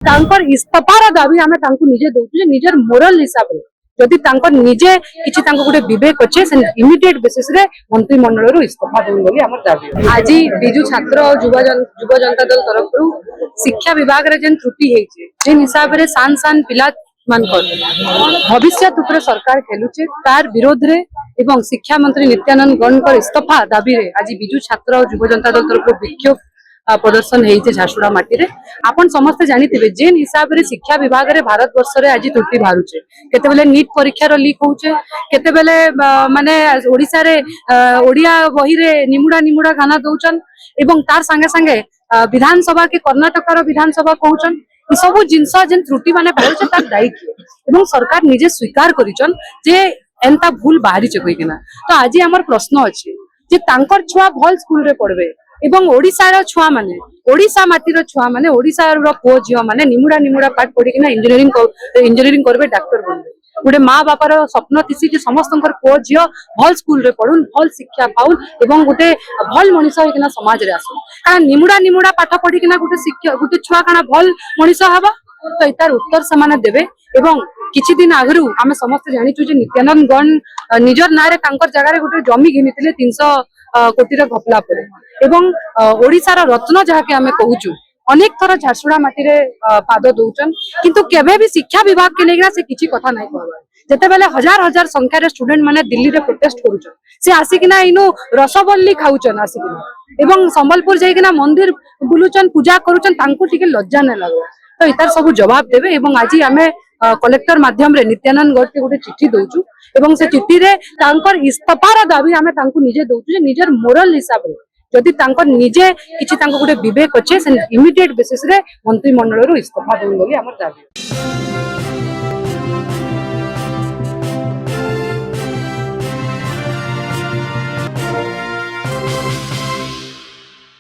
तांकर इस्तीफार दाबी आमे तांको निजे दउछु जे निजर मोरल हिसाब रे जदि तांकर निजे किछि तांको गुटे विवेक अछि से इमिडिएट बेसिस रे मंत्रिमंडल रो इस्तीफा देउ बोली हमर दाबी। आज बिजु छात्र और युवा जनता दल तरफ रु शिक्षा विभाग रे जेन त्रुटि हेछि जेन हिसाब रे सान सान पिला मानकर भविष्य ऊपर सरकार खेलुचे तार विरोध रे एवं शिक्षा मंत्री नित्यानंद गौड़ इस्तीफा दाबी रे आज बिजु छात्र और युवा जनता दल तरफ विक्षोभ प्रदर्शन होइছে झारसुगुड़ा माटी रे। आपण समस्त जानिथिबे जेन हिसाब रे शिक्षा विभाग रे भारत वर्ष रे आज त्रुटि बाहरुचे केतेबेले नीट परीक्षा रो लीक होउचे केतेबेले माने ओडिसा रे ओडिया बही रे निमुडा निमुडा गाना दउचन एवं तार संगे संगे विधानसभा के कर्नाटक रो विधानसभा कहउचन ई सब जिंस जेन त्रुटि माने बाहरुचे तार दायी एवं सरकार निजे स्वीकार करिचन जे एंता भूल बाहरीचे कहिकना। तो आज हमर प्रश्न अछि जे तांकर छुआ भल स्कूल रे पढ़बे एवं ओडिसा छुआ माने ओडिसा माटीर छुआ माने ओडिसा पुओ झियो माने निमुडा निमुडा पाठ पढ़िकिना इंजीनियरिंग करबे डॉक्टर बनबे गोटे माँ बापार स्वप्न थिसी जे समस्त पुओ झियो भल स्कूल रे पढ़ुन भल शिक्षा पाउन एवं गोटे भल मनीष होइकिना समाज रे आसुन कारण निमुडा निमुडा पाठ पढ़िकिना गोटे छुआ काना भल मनीष हबा। तो इतार उत्तर समाने देबे एवं किछि दिन आगरु आमे समस्त जानिचु जे नित्यानंद गौड़ निजर नारे तांकर जगह रे गोटे जमी घिनिथिले 300 कोटी रे घपला परे एवं ओडिसा रो रत्न जहाके आमे कहूचु अनेक थर झारसुगुड़ा माटी रे पाद दउचन किंतु केबे भी शिक्षा विभाग के लेकिन से किछि कथा नै कहबा जते बेले हजार हजार संख्या रे स्टूडेंट माने दिल्ली रे प्रोटेस्ट करूचन से आसिकिना इनु रसबल्ली खाउचन आसिकिना एवं संबलपुर जाइकिना मंदिर बुलुचन पूजा करूचन तांको टिके लज्जा नै लागो। तो इतार सब जवाब देबे एवं आज आमे कलेक्टर माध्यम रे नित्यानंद गौड़ के गोटे चिट्ठी दउचु एवं से चिट्ठी रे तांकर इस्तीफार दाबी आमे तांको निजे दउचु जे निजर मोरल हिसाब रे जदि तांकर निजे किछि तांको गोटे विवेक अछि से इमिडिएट बेसिस रे मंत्रिमंडल रो इस्तीफा देउ बोली हमर दाबी।